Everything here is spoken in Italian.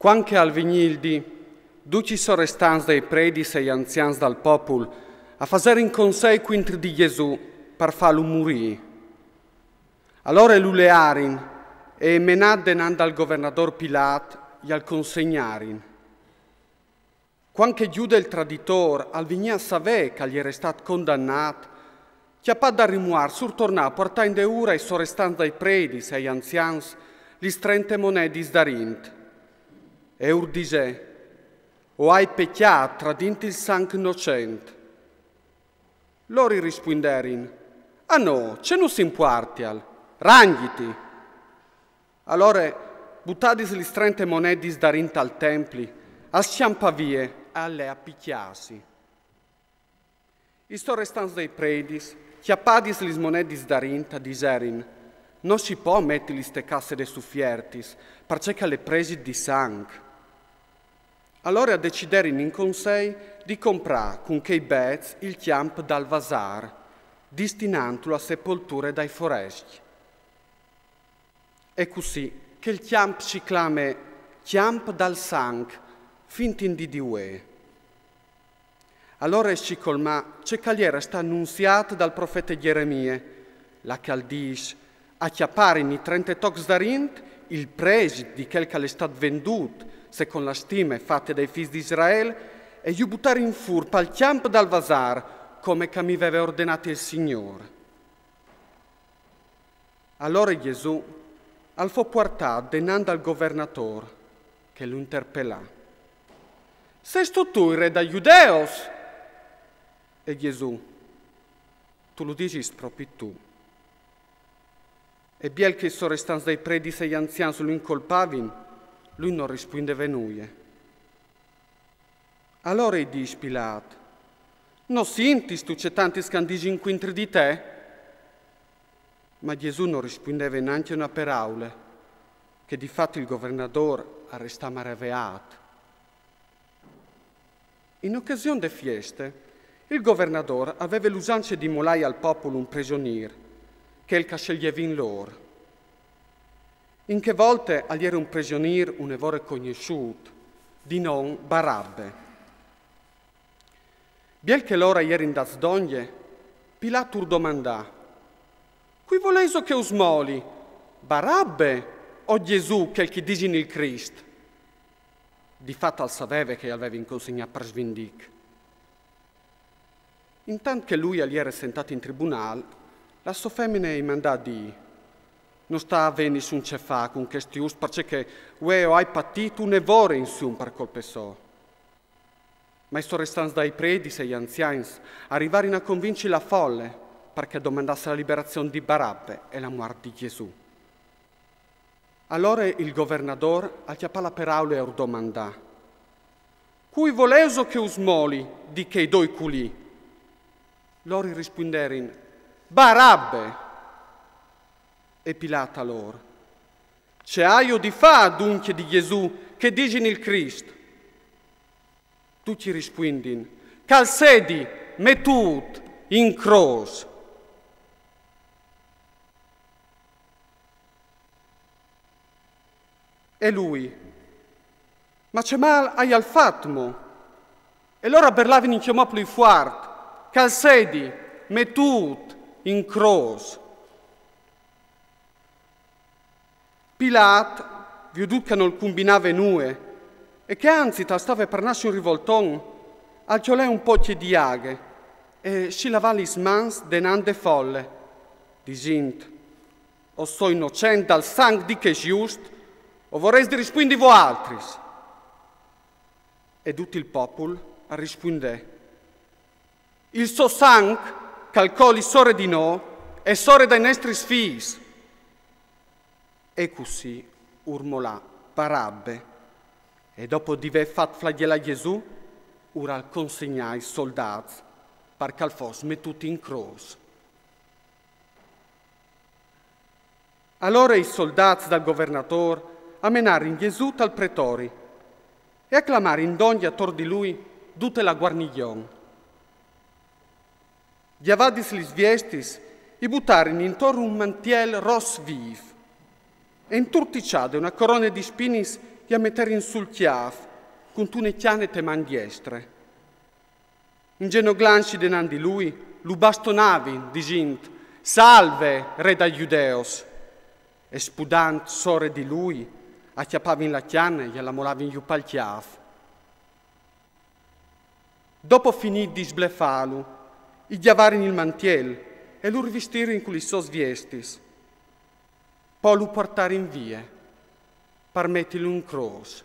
Quanche al vignildi, duci sorestans dei predis e anzians dal popul, a fazer in consei quintri di Gesù, per farlo morì. Allora lulearin e menat denand al governador Pilat e al consegnarin. Quanche Giuda il traditor al vigna savè che gli era stato condannato, chiappat da rimuar sur tornà a portare in deura i sorestans dai predis e anzians li 30 monedis da rint. E urdise, o hai pecchiat tradint il sangue innocente. Loro risponderin, ah no, ce non si importial, ranghiti. Allora, buttadis li 30 monedis da rint al templi, a sciampavie, alle appicchiasi. I sorestans dei predis, chiappadis lis monedis da rint, diserin, non si può mettere ste casse de suffiertis, perché le presi di sangue. Allora deciderin in consei di comprare con quei bez il chiamp dal vasar, destinandolo a sepolture dai foresti. È così che il chiamp si chiama chiamp dal sangue, fintin di Ue. Allora si colma c'è cagliera sta annunziata dal profeta Geremia, la caldis, a chiappare in i 30 tocs da rint il preside di quel che è stato venduto, secondo la stime fatte dai figli di Israele, e gli buttare in furpa al chiamp dal vasar, come che mi aveva ordinato il Signore. Allora Gesù al fu portato denando al governatore, che lo interpellà. Sei tu il re da Giudeos? E Gesù, tu lo dici proprio tu. E biel che i sorestans dei predis e gli anziani lo incolpavin, lui non rispondeva nulla. Allora gli dice Pilato, non sintis tu c'è tanti scandigi inquintri di te? Ma Gesù non rispondeva neanche una parola, che di fatto il governatore restava maravigliato. In occasione delle feste, il governatore aveva l'usanza di molare al popolo un prigioniero, che il sceglieva in loro. In che volte agli era un prigioniero un evore conosciuto, di non Barabbe. Biel che l'ora ieri in das donne, Pilato domandà, qui voleso che usmoli, Barabbe o Gesù che chi dice il Cristo? Di fatto al sapeva che aveva in consegna per svindic. Intanto che lui agli era sentato in tribunale, la sua femmina gli mandò di non sta a venire su un cefà con questi us perché ueo hai patito un evore in su per colpe so. Ma i sorestans dai predis e gli anziani arrivarono a convincere la folle perché domandasse la liberazione di Barabbe e la morte di Gesù. Allora il governatore acchiappò la parola e domandò, cui voleso che usmoli di che doi culì? Loro risponderono, Barabbe. E Pilato loro, c'è aio di fa dunque di Gesù che dicono il Cristo? Tutti rispondono, calsedi, metut, in croce. E lui, ma c'è mal ai al fatmo? E loro berlavano in chiamopoli fuart, calsedi, metut, in croce. Pilat, veduto che non combinava nue, e che anzi stava per nascere un rivolton, alciolè un po' di aghe, e si lavava le mans denande folle, dicendo, o so innocente dal sangue di che giust, o vorreste rispondere voi altri. E tutto il popolo rispondè, il suo sangue calcoli sore di noi e sore dai nostri figli. E così urmolà Barabbe e dopo di aver fatto flagellare Gesù, ora consegnai i soldati perché al fosse mettuti in croce. Allora i soldati dal governatore amenarono Gesù dal pretori e acclamarono in donne attorno di lui tutta la guarnigione. Gli avadis li sviestis e buttarono intorno un mantiel ros viv e inturticciade una corona di spinis e a mettere in sul chiaf, con tune chiane te man diestre. In genoglanci denan di lui, lu bastonavi, dicint, salve, re da Giudeos, e spudant sore di lui, acchiappavi in la chiana e la molavi in giù pal chiaf. Dopo finì di sblefalu, i chiavarin il mantiel e lo rivestirin con i sos viestis. Poi lo portarin via, per mettergli un croce.